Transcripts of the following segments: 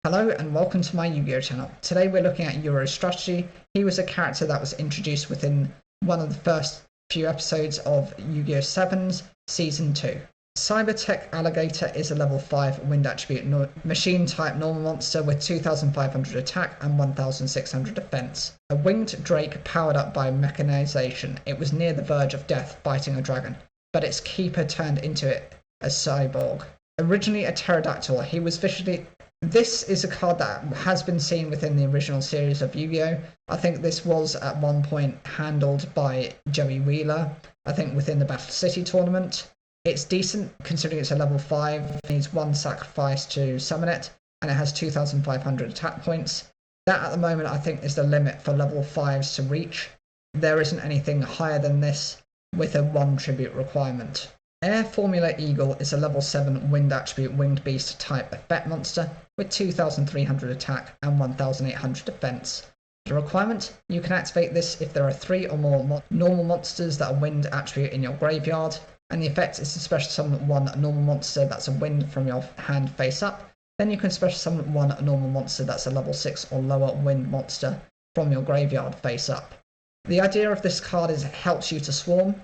Hello and welcome to my Yu-Gi-Oh channel. Today we're looking at Yuro's strategy. He was a character that was introduced within one of the first few episodes of Yu-Gi-Oh 7's Season 2. Cybertech Alligator is a level 5 wind attribute machine type normal monster with 2500 attack and 1600 defense. A winged drake powered up by mechanization. It was near the verge of death fighting a dragon, but its keeper turned into it a cyborg. Originally a pterodactyl, he was visually. This is a card that has been seen within the original series of Yu-Gi-Oh! I think this was at one point handled by Joey Wheeler, I think within the Battle City tournament. It's decent considering it's a level 5, needs 1 sacrifice to summon it, and it has 2500 attack points. That at the moment I think is the limit for level 5s to reach. There isn't anything higher than this with a 1 tribute requirement. Air Formula Eagle is a level 7 wind attribute winged beast type effect monster with 2300 attack and 1800 defense. The requirement: you can activate this if there are 3 or more normal monsters that are wind attribute in your graveyard, and the effect is to special summon 1 normal monster that's a wind from your hand face up. Then you can special summon 1 normal monster that's a level 6 or lower wind monster from your graveyard face up. The idea of this card is it helps you to swarm.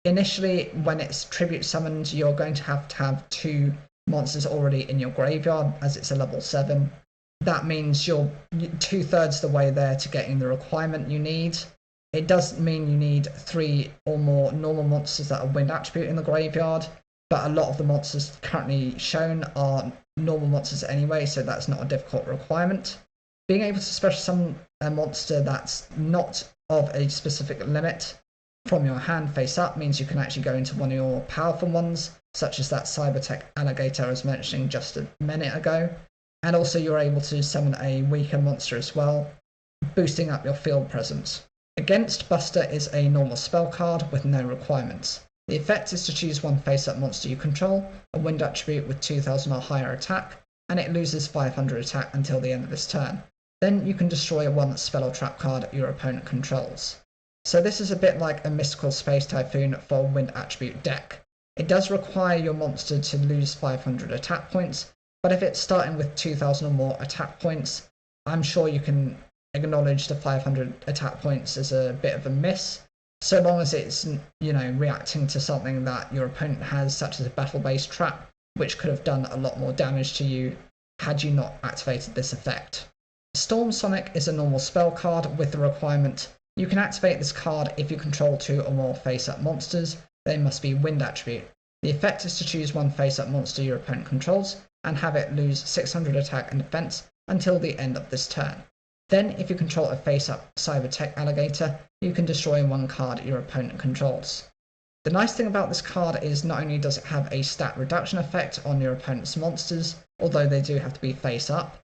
Initially, when it's tribute summoned, you're going to have 2 monsters already in your graveyard as it's a level 7. That means you're 2/3 the way there to getting the requirement you need. It does mean you need 3 or more normal monsters that are wind attribute in the graveyard, but a lot of the monsters currently shown are normal monsters anyway, so that's not a difficult requirement. Being able to special summon a monster that's not of a specific limit from your hand face up means you can actually go into one of your powerful ones, such as that Cybertech Alligator I was mentioning just a minute ago, and also you're able to summon a weaker monster as well, boosting up your field presence. Against Buster is a normal spell card with no requirements. The effect is to choose 1 face-up monster you control, a wind attribute with 2000 or higher attack, and it loses 500 attack until the end of this turn. Then you can destroy 1 spell or trap card your opponent controls. So this is a bit like a Mystical Space Typhoon for a wind attribute deck. It does require your monster to lose 500 attack points, but if it's starting with 2000 or more attack points, I'm sure you can acknowledge the 500 attack points as a bit of a miss, so long as it's, reacting to something that your opponent has, such as a battle-based trap, which could have done a lot more damage to you had you not activated this effect. Storm Sonic is a normal spell card with the requirement: you can activate this card if you control 2 or more face-up monsters. They must be wind attribute. The effect is to choose 1 face-up monster your opponent controls and have it lose 600 attack and defense until the end of this turn. Then, if you control a face-up Cybertech Alligator, you can destroy 1 card your opponent controls. The nice thing about this card is not only does it have a stat reduction effect on your opponent's monsters, although they do have to be face-up,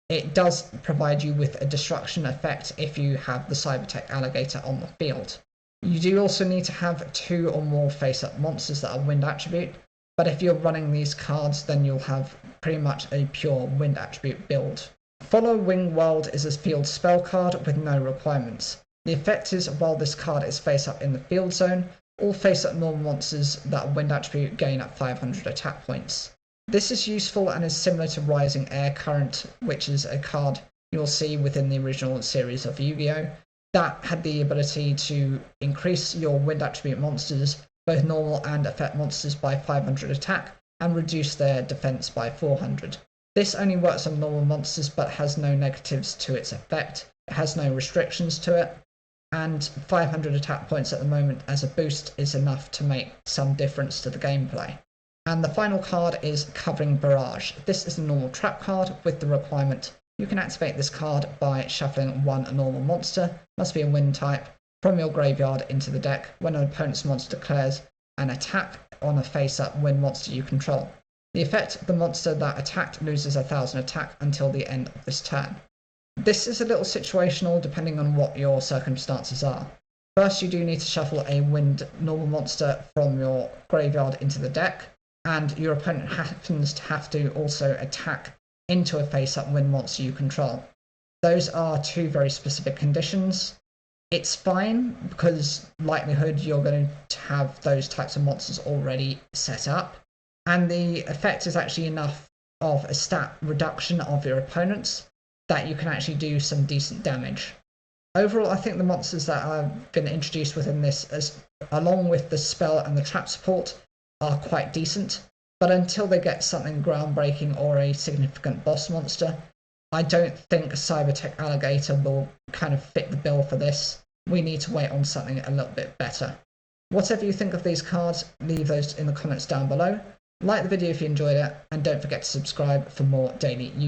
it does provide you with a destruction effect if you have the Cybertech Alligator on the field. You do also need to have 2 or more face-up monsters that are wind attribute, but if you're running these cards, then you'll have pretty much a pure wind attribute build. Follow Wing World is a field spell card with no requirements. The effect is, while this card is face-up in the field zone, all face-up normal monsters that are wind attribute gain up 500 attack points. This is useful and is similar to Rising Air Current, which is a card you'll see within the original series of Yu-Gi-Oh! That had the ability to increase your wind attribute monsters, both normal and effect monsters, by 500 attack and reduce their defense by 400. This only works on normal monsters but has no negatives to its effect, it has no restrictions to it, and 500 attack points at the moment as a boost is enough to make some difference to the gameplay. And the final card is Covering Barrage. This is a normal trap card with the requirement: you can activate this card by shuffling 1 normal monster, must be a wind type, from your graveyard into the deck when an opponent's monster declares an attack on a face-up wind monster you control. The effect: the monster that attacked loses 1000 attack until the end of this turn. This is a little situational depending on what your circumstances are. First, you do need to shuffle a wind normal monster from your graveyard into the deck, and your opponent happens to have to also attack into a face-up wind monster you control. Those are 2 very specific conditions. It's fine because likelihood you're going to have those types of monsters already set up, and the effect is actually enough of a stat reduction of your opponents, that you can actually do some decent damage. Overall, I think the monsters that have been introduced within this, along with the spell and the trap support, are quite decent. But until they get something groundbreaking or a significant boss monster, I don't think Cybertech Alligator will kind of fit the bill for this. We need to wait on something a little bit better. Whatever you think of these cards, leave those in the comments down below. Like the video if you enjoyed it, and don't forget to subscribe for more daily Yu-Gi-Oh!